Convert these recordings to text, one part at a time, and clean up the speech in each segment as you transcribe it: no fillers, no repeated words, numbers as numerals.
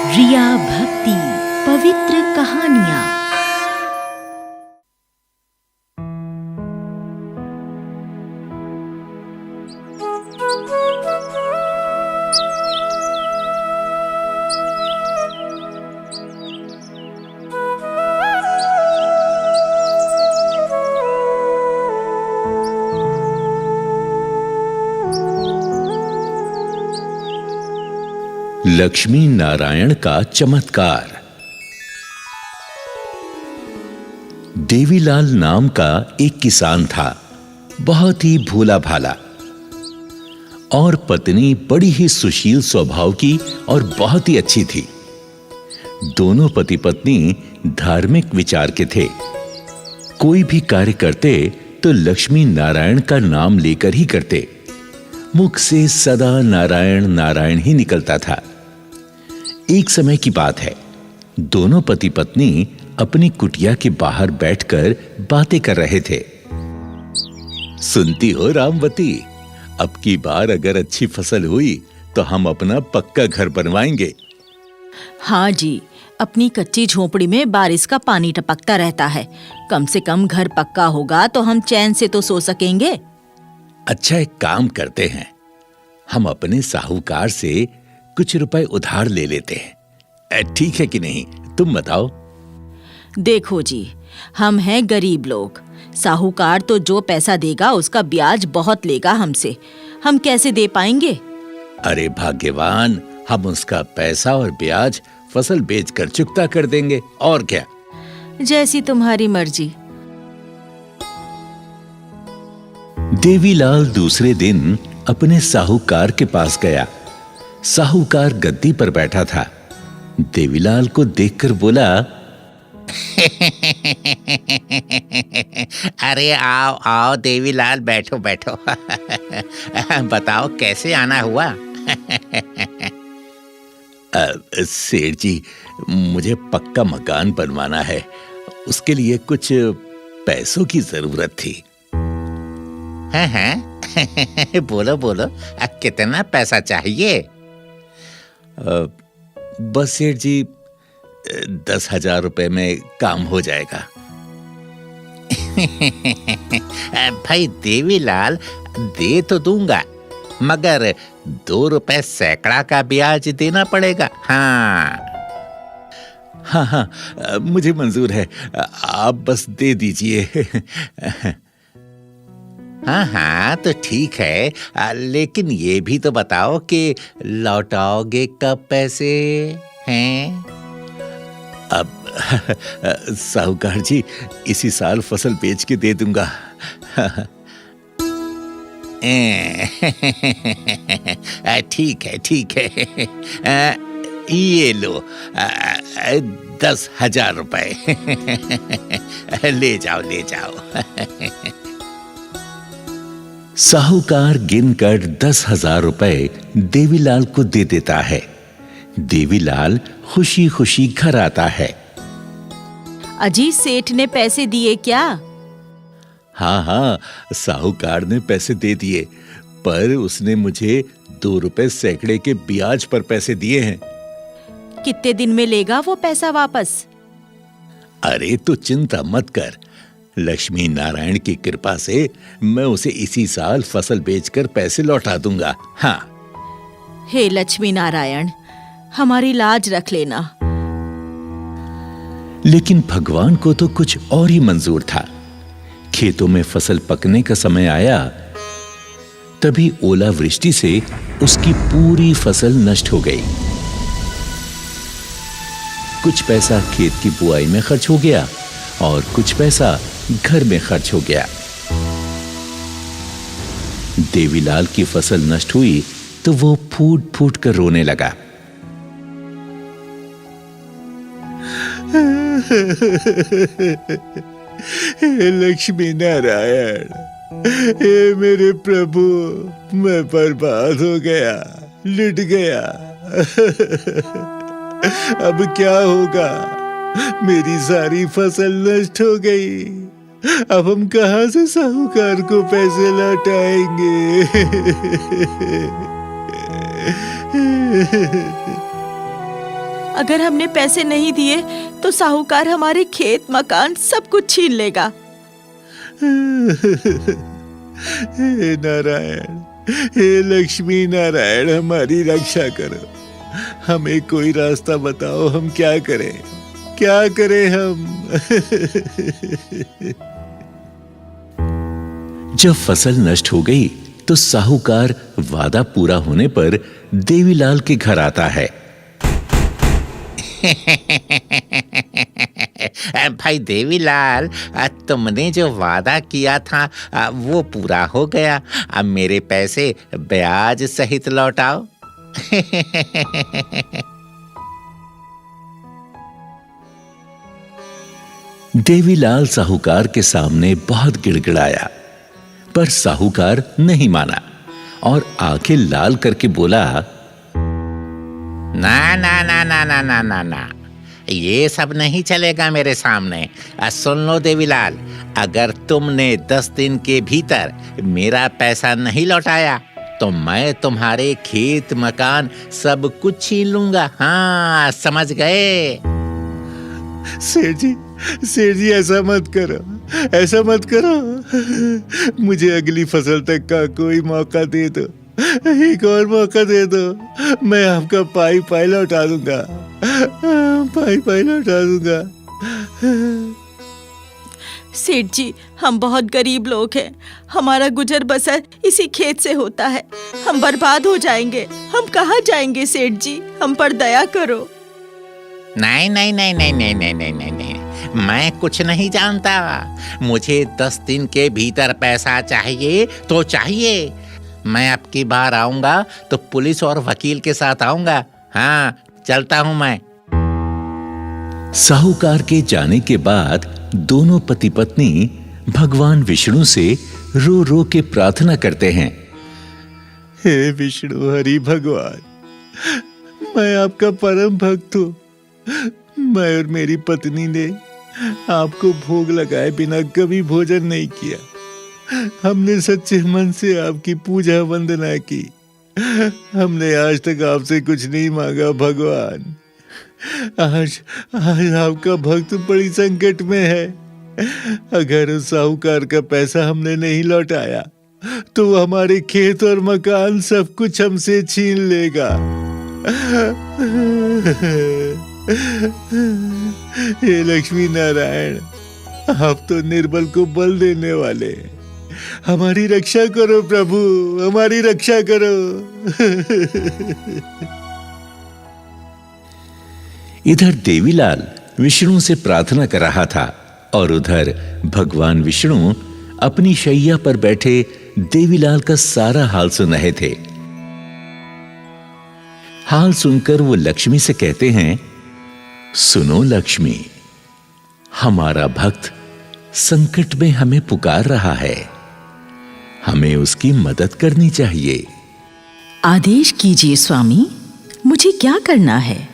रिया भक्ति पवित्र कहानियाँ। लक्ष्मी नारायण का चमत्कार। देवीलाल नाम का एक किसान था, बहुत ही भोला भाला, और पत्नी बड़ी ही सुशील स्वभाव की और बहुत ही अच्छी थी। दोनों पति पत्नी धार्मिक विचार के थे। कोई भी कार्य करते तो लक्ष्मी नारायण का नाम लेकर ही करते। मुख से सदा नारायण नारायण ही निकलता था। एक समय की बात है, दोनों पति पत्नी अपनी कुटिया के बाहर बैठकर बातें कर रहे थे। सुनती हो रामवती, अब की बार अगर अच्छी फसल हुई तो हम अपना पक्का घर बनवाएंगे। हाँ जी, अपनी कच्ची झोपड़ी में बारिश का पानी टपकता रहता है। कम से कम घर पक्का होगा तो हम चैन से तो सो सकेंगे। अच्छा, एक काम करते हैं, हम अपने साहूकार से कुछ रुपए उधार ले लेते हैं। ठीक है कि नहीं, तुम बताओ। देखो जी, हम हैं गरीब लोग। साहूकार तो जो पैसा देगा उसका ब्याज बहुत लेगा हमसे। हम कैसे दे पाएंगे? अरे भाग्यवान, हम उसका पैसा और ब्याज फसल बेचकर चुकता कर देंगे, और क्या। जैसी तुम्हारी मर्जी। देवीलाल दूसरे दिन अपने साहूकार के पास गया। साहूकार गद्दी पर बैठा था। देवीलाल को देखकर बोला, अरे आओ आओ देवीलाल, बैठो बैठो। बताओ कैसे आना हुआ? सेठ जी, मुझे पक्का मकान बनवाना है, उसके लिए कुछ पैसों की जरूरत थी। हाँ, बोलो बोलो, कितना पैसा चाहिए? बस सेठ जी, 10,000 रुपए में काम हो जाएगा। भाई देवीलाल, दे तो दूंगा, मगर 2 रुपए सैकड़ा का ब्याज देना पड़ेगा। हाँ हाँ, मुझे मंजूर है, आप बस दे दीजिए। हाँ, तो ठीक है, लेकिन ये भी तो बताओ कि लौटाओगे कब पैसे हैं? अब साहूकार जी, इसी साल फसल बेच के दे दूंगा। ठीक है ठीक है, ये लो 10,000 रुपए। ले जाओ ले जाओ। साहूकार गिनकर 10,000 रुपए देवीलाल को दे देता है। देवीलाल खुशी खुशी घर आता है। अजी, सेठ ने पैसे दिए क्या? हाँ, साहूकार ने पैसे दे दिए, पर उसने मुझे 2 रुपए सैकड़े के ब्याज पर पैसे दिए हैं। कितने दिन में लेगा वो पैसा वापस? अरे तो चिंता मत कर, लक्ष्मी नारायण की कृपा से मैं उसे इसी साल फसल बेचकर पैसे लौटा दूंगा। हाँ। हे लक्ष्मी नारायण, हमारी लाज रख लेना। लेकिन भगवान को तो कुछ और ही मंजूर था। खेतों में फसल पकने का समय आया, तभी ओलावृष्टि से उसकी पूरी फसल नष्ट हो गई। कुछ पैसा खेत की बुआई में खर्च हो गया और कुछ पैसा घर में खर्च हो गया। देवीलाल की फसल नष्ट हुई तो वो फूट फूट कर रोने लगा। हे लक्ष्मी नारायण, हे मेरे प्रभु, मैं बर्बाद हो गया, लुट गया। अब क्या होगा? मेरी सारी फसल नष्ट हो गई। अब हम कहां से साहूकार को पैसे लौटाएंगे? अगर हमने पैसे नहीं दिए तो साहूकार हमारे खेत मकान सब कुछ छीन लेगा। हे नारायण, हे लक्ष्मी नारायण, हमारी रक्षा करो। हमें कोई रास्ता बताओ, हम क्या करें, क्या करें हम। जब फसल नष्ट हो गई तो साहूकार वादा पूरा होने पर देवीलाल के घर आता है। भाई देवीलाल, तुमने जो वादा किया था वो पूरा हो गया। अब मेरे पैसे ब्याज सहित लौटाओ। देवीलाल साहूकार के सामने बहुत गिड़गिड़ाया, पर साहूकार नहीं माना और आंखें लाल करके बोला, ना ना ना ना ना ना ना ना, ये सब नहीं चलेगा मेरे सामने। सुन लो देवीलाल, अगर तुमने 10 दिन के भीतर मेरा पैसा नहीं लौटाया तो मैं तुम्हारे खेत मकान सब कुछ छीन लूंगा। हाँ, समझ गए? सेठ जी ऐसा मत करो, ऐसा मत करो। मुझे अगली फसल तक का कोई मौका दे दो, एक और मौका दे दो। मैं आपका पाई लौटा दूंगा, पाई लौटा दूंगा। सेठ जी, हम बहुत गरीब लोग हैं। हमारा गुजर बसर इसी खेत से होता है। हम बर्बाद हो जाएंगे। हम कहाँ जाएंगे सेठ जी? हम पर दया करो। नहीं नहीं नहीं नहीं नहीं नहीं नहीं नहीं नहीं, मैं कुछ नहीं जानता। मुझे 10 दिन के भीतर पैसा चाहिए तो चाहिए। मैं अब की बार आऊंगा तो पुलिस और वकील के साथ आऊंगा। हाँ, चलता हूं मैं। साहूकार के जाने के बाद दोनों पति पत्नी भगवान विष्णु से रो रो के प्रार्थना करते हैं। हे विष्णु हरि भगवान, मैं आपका परम भक्त हूँ। मैं और मेरी पत्नी ने आपको भोग लगाए बिना कभी भोजन नहीं किया। हमने सच्चे मन से आपकी पूजा वंदना की। हमने आज तक आपसे कुछ नहीं मांगा भगवान। आज आपका भक्त बड़ी संकट में है। अगर उस साहूकार का पैसा हमने नहीं लौटाया तो वो हमारे खेत और मकान सब कुछ हमसे छीन लेगा। हे लक्ष्मी नारायण, आप तो निर्बल को बल देने वाले। हमारी रक्षा करो प्रभु, हमारी रक्षा करो। इधर देवीलाल विष्णु से प्रार्थना कर रहा था और उधर भगवान विष्णु अपनी शैया पर बैठे देवीलाल का सारा हाल सुन रहे थे। हाल सुनकर वो लक्ष्मी से कहते हैं, सुनो लक्ष्मी, हमारा भक्त संकट में हमें पुकार रहा है। हमें उसकी मदद करनी चाहिए। आदेश कीजिए स्वामी, मुझे क्या करना है?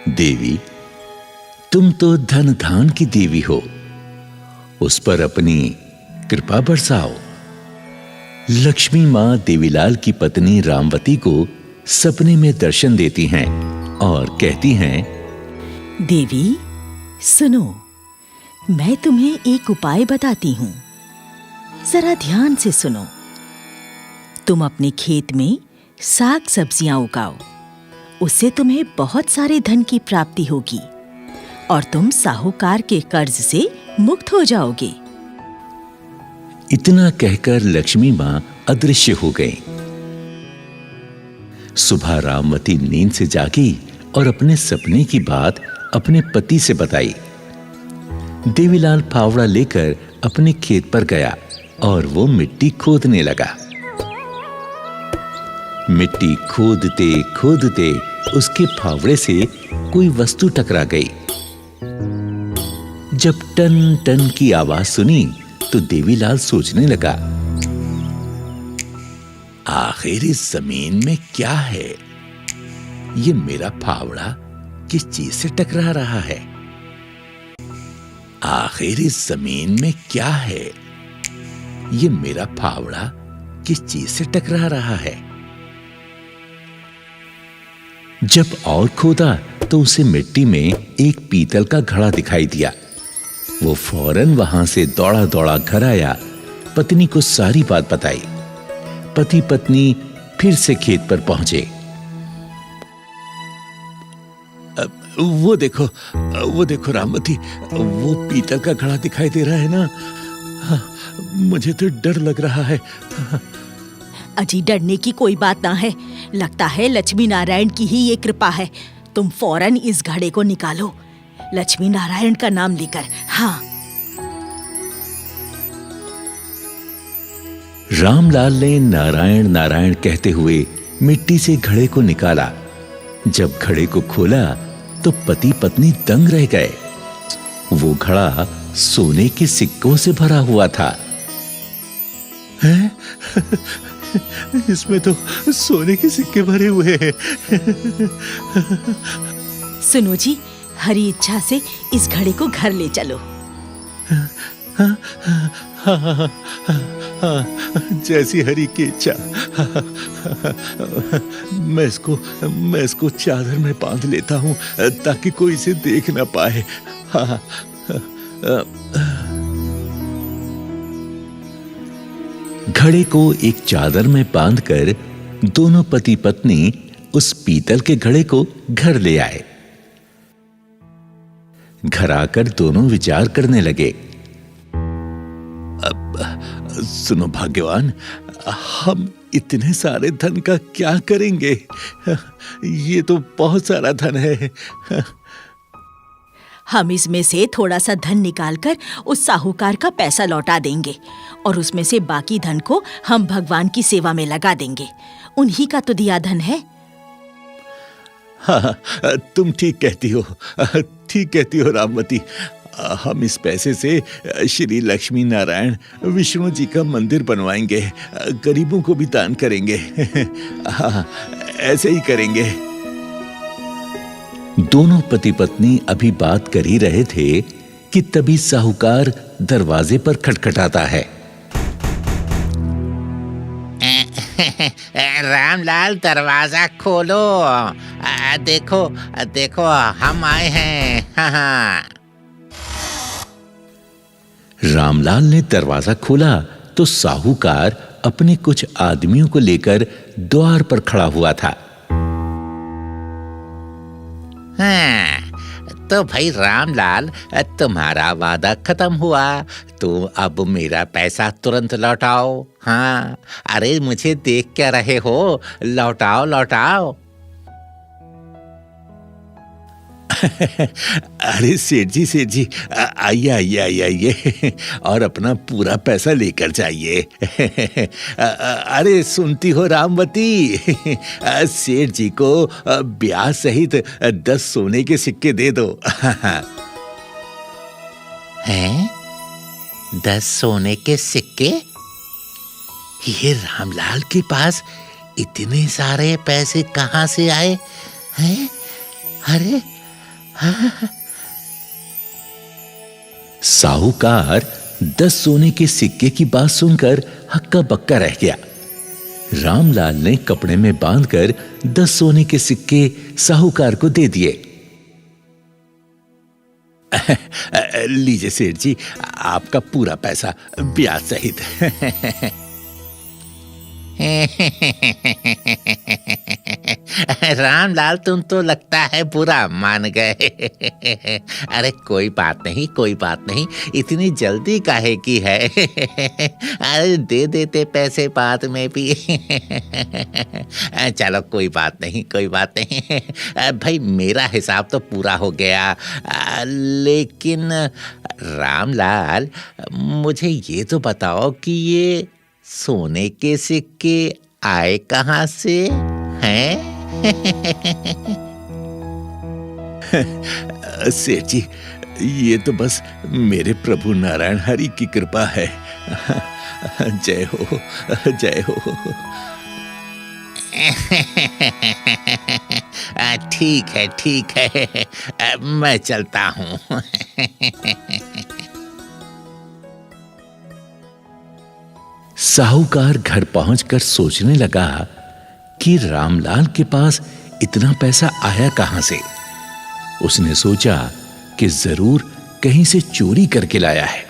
देवी, तुम तो धन धान की देवी हो, उस पर अपनी कृपा बरसाओ। लक्ष्मी मां देवीलाल की पत्नी रामवती को सपने में दर्शन देती हैं और कहती हैं, देवी सुनो, मैं तुम्हें एक उपाय बताती हूँ, जरा ध्यान से सुनो। तुम अपने खेत में साग सब्जियां उगाओ, उससे तुम्हें बहुत सारे धन की प्राप्ति होगी और तुम साहूकार के कर्ज से मुक्त हो जाओगे। इतना कहकर लक्ष्मी मां अदृश्य हो गई। सुबह रामवती नींद से जागी और अपने सपने की बात अपने पति से बताई। देवीलाल फावड़ा लेकर अपने खेत पर गया और वो मिट्टी खोदने लगा। मिट्टी खोदते खोदते उसके फावड़े से कोई वस्तु टकरा गई। जब टन टन की आवाज सुनी तो देवीलाल सोचने लगा, आखिर इस जमीन में क्या है? ये मेरा फावड़ा किस चीज से टकरा रहा है? आखिर इस जमीन में क्या है? ये मेरा फावड़ा किस चीज से टकरा रहा है? जब और खोदा तो उसे मिट्टी में एक पीतल का घड़ा दिखाई दिया। वो फौरन वहां से दौड़ा दौड़ा घर आया, पत्नी को सारी बात बताई। पति पत्नी फिर से खेत पर पहुंचे। वो देखो रामवती, वो पीतल का घड़ा दिखाई दे रहा है ना? मुझे तो डर लग रहा है। अजी, डरने की कोई बात ना है। लगता है लक्ष्मी नारायण की ही ये कृपा है। तुम फौरन इस घड़े को निकालो, लक्ष्मी नारायण का नाम लेकर। हाँ। रामलाल ने नारायण नारायण कहते हुए मिट्टी से घड़े को निकाला। जब घड़े को खोला तो पति पत्नी दंग रह गए। वो घड़ा सोने के सिक्कों से भरा हुआ था। हैं? इसमें तो सोने के सिक्के भरे हुए हैं। सुनो जी, हरी इच्छा से इस घड़े को घर ले चलो। जैसी हरी की इच्छा। मैं इसको चादर में बांध लेता हूँ ताकि कोई इसे देख ना पाए। घड़े को एक चादर में बांधकर दोनों पति पत्नी उस पीतल के घड़े को घर ले आए। घर आकर दोनों विचार करने लगे। सुनो भाग्यवान, हम इतने सारे धन का क्या करेंगे? ये तो बहुत सारा धन है। हम इसमें से थोड़ा सा धन निकालकर उस साहूकार का पैसा लौटा देंगे और उसमें से बाकी धन को हम भगवान की सेवा में लगा देंगे। उन्हीं का तो दिया धन है। हाँ, तुम ठीक कहती हो रामवती। हम इस पैसे से श्री लक्ष्मी नारायण विष्णु जी का मंदिर बनवाएंगे, गरीबों को भी दान करेंगे। हाँ, ऐसे ही करेंगे। दोनों पति पत्नी अभी बात कर ही रहे थे कि तभी साहूकार दरवाजे पर खटखटाता है। रामलाल, दरवाजा खोलो। देखो हम आए हैं। हाँ। रामलाल ने दरवाजा खोला तो साहूकार अपने कुछ आदमियों को लेकर द्वार पर खड़ा हुआ था। हाँ, तो भाई रामलाल, तुम्हारा वादा खत्म हुआ, तो अब मेरा पैसा तुरंत लौटाओ। हाँ, अरे मुझे देख क्या रहे हो? लौटाओ। अरे सेठ जी, आइए और अपना पूरा पैसा लेकर जाइए। अरे सुनती हो रामवती, सेठ जी को ब्याज सहित 10 सोने के सिक्के दे दो। हैं? 10 सोने के सिक्के? ये रामलाल के पास इतने सारे पैसे कहाँ से आए हैं? अरे साहूकार 10 सोने के सिक्के की बात सुनकर हक्का बक्का रह गया। रामलाल ने कपड़े में बांधकर 10 सोने के सिक्के साहूकार को दे दिए। लीजिए सेठ जी, आपका पूरा पैसा ब्याज सहित। रामलाल, तुम तो लगता है बुरा मान गए। अरे कोई बात नहीं, इतनी जल्दी काहे की है? अरे दे देते पैसे बाद में भी। चलो कोई बात नहीं। भाई मेरा हिसाब तो पूरा हो गया। लेकिन रामलाल, मुझे ये तो बताओ कि ये सोने के सिक्के आए कहाँ से हैं? सेठ जी, ये तो बस मेरे प्रभु नारायण हरि की कृपा है। जय हो। ठीक है, मैं चलता हूँ। साहूकार घर पहुंचकर सोचने लगा कि रामलाल के पास इतना पैसा आया कहां से। उसने सोचा कि जरूर कहीं से चोरी करके लाया है।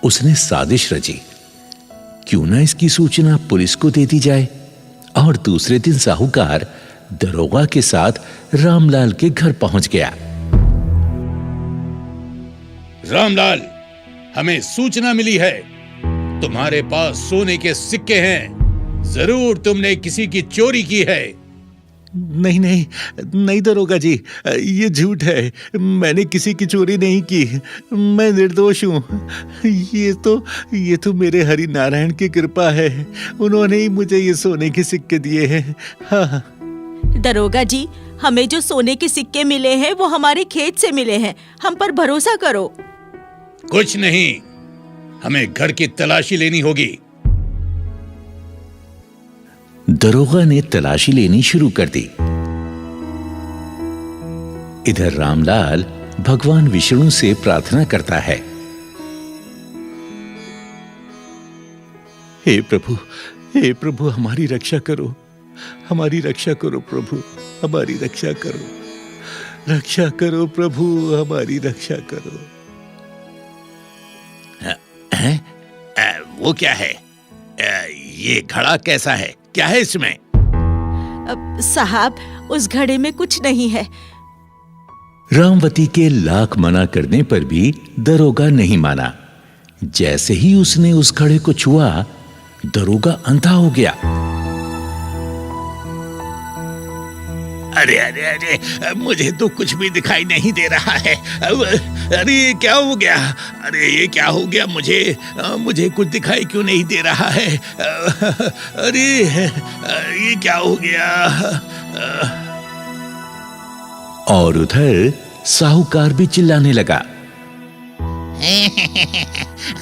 उसने साजिश रची, क्यों ना इसकी सूचना पुलिस को दे दी जाए। और दूसरे दिन साहूकार दरोगा के साथ रामलाल के घर पहुंच गया। रामलाल, हमें सूचना मिली है, तुम्हारे पास सोने के सिक्के हैं। जरूर तुमने किसी की चोरी की है। नहीं नहीं नहीं दरोगा जी, ये झूठ है। मैंने किसी की चोरी नहीं की। मैं निर्दोष हूँ। ये तो मेरे हरि नारायण की कृपा है। उन्होंने ही मुझे ये सोने के सिक्के दिए हैं। हाँ। दरोगा जी, हमें जो सोने के सिक्के मिले हैं वो हमारे खेत से मिले हैं। हम पर भरोसा करो। कुछ नहीं, हमें घर की तलाशी लेनी होगी। दरोगा ने तलाशी लेनी शुरू कर दी। इधर रामलाल भगवान विष्णु से प्रार्थना करता है, हे प्रभु हमारी रक्षा करो, हमारी रक्षा करो प्रभु, हमारी रक्षा करो, रक्षा करो प्रभु, हमारी रक्षा करो। वो क्या है? ये घड़ा कैसा है? क्या है इसमें? साहब, उस घड़े में कुछ नहीं है। रामवती के लाख मना करने पर भी दरोगा नहीं माना। जैसे ही उसने उस घड़े को छुआ, दरोगा अंधा हो गया। अरे अरे अरे, मुझे तो कुछ भी दिखाई नहीं दे रहा है। अरे क्या हो गया? अरे ये क्या हो गया? मुझे कुछ दिखाई क्यों नहीं दे रहा है? अरे ये क्या हो गया? और उधर साहूकार भी चिल्लाने लगा,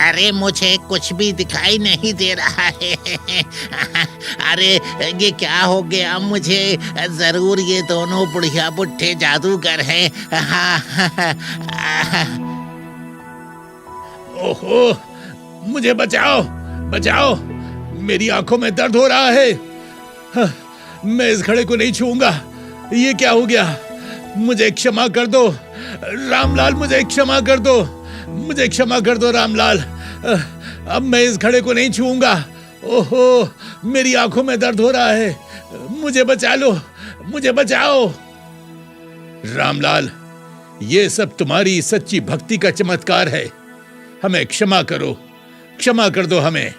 अरे मुझे कुछ भी दिखाई नहीं दे रहा है। अरे ये क्या हो गया मुझे? जरूर ये दोनों बुढ़िया बुढ़े जादूगर हैं। ओहो, मुझे बचाओ, बचाओ, मेरी आंखों में दर्द हो रहा है। मैं इस घड़े को नहीं छूऊंगा। ये क्या हो गया? मुझे क्षमा कर दो रामलाल, मुझे क्षमा कर दो, मुझे क्षमा कर दो रामलाल। अब मैं इस घड़े को नहीं छूऊंगा। ओहो, मेरी आंखों में दर्द हो रहा है। मुझे बचा लो, मुझे बचाओ। रामलाल, ये सब तुम्हारी सच्ची भक्ति का चमत्कार है। हमें क्षमा करो, क्षमा कर दो हमें।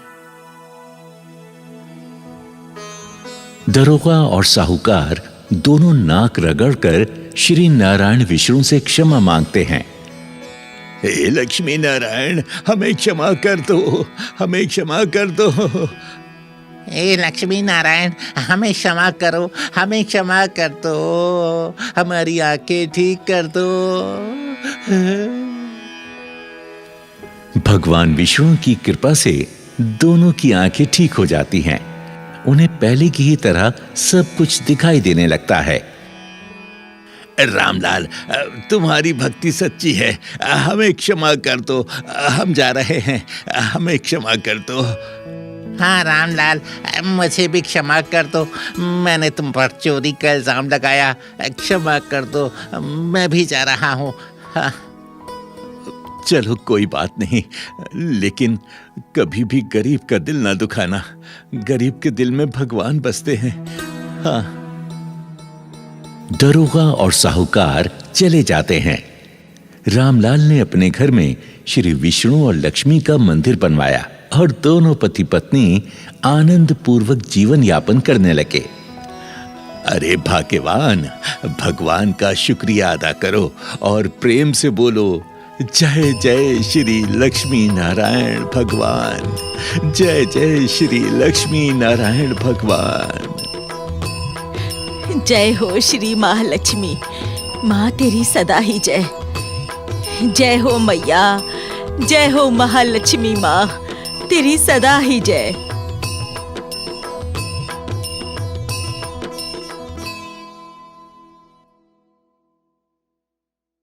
दरोगा और साहूकार दोनों नाक रगड़कर श्री नारायण विष्णु से क्षमा मांगते हैं। हे लक्ष्मी नारायण, हमें क्षमा कर दो, हमें क्षमा कर दो। हे लक्ष्मी नारायण, हमें क्षमा करो, हमें क्षमा कर दो, हमारी आंखें ठीक कर दो। भगवान विष्णु की कृपा से दोनों की आंखें ठीक हो जाती हैं। उन्हें पहले की ही तरह सब कुछ दिखाई देने लगता है। रामलाल, तुम्हारी भक्ति सच्ची है। हमें क्षमा कर दो, हम जा रहे हैं। हमें क्षमा कर दो। हाँ रामलाल, मुझे भी क्षमा कर दो। मैंने तुम पर चोरी का इल्जाम लगाया। क्षमा कर दो, मैं भी जा रहा हूँ। हाँ। चलो कोई बात नहीं, लेकिन कभी भी गरीब का दिल ना दुखाना। गरीब के दिल में भगवान बसते हैं। हाँ। दरोगा और साहूकार चले जाते हैं। रामलाल ने अपने घर में श्री विष्णु और लक्ष्मी का मंदिर बनवाया और दोनों पति पत्नी आनंद पूर्वक जीवन यापन करने लगे। अरे भाग्यवान, भगवान का शुक्रिया अदा करो और प्रेम से बोलो, जय जय श्री लक्ष्मी नारायण भगवान, जय जय श्री लक्ष्मी नारायण भगवान। जय हो श्री महालक्ष्मी, माँ तेरी सदा ही जय। जय हो मैया, जय हो महालक्ष्मी माँ, तेरी सदा ही जय।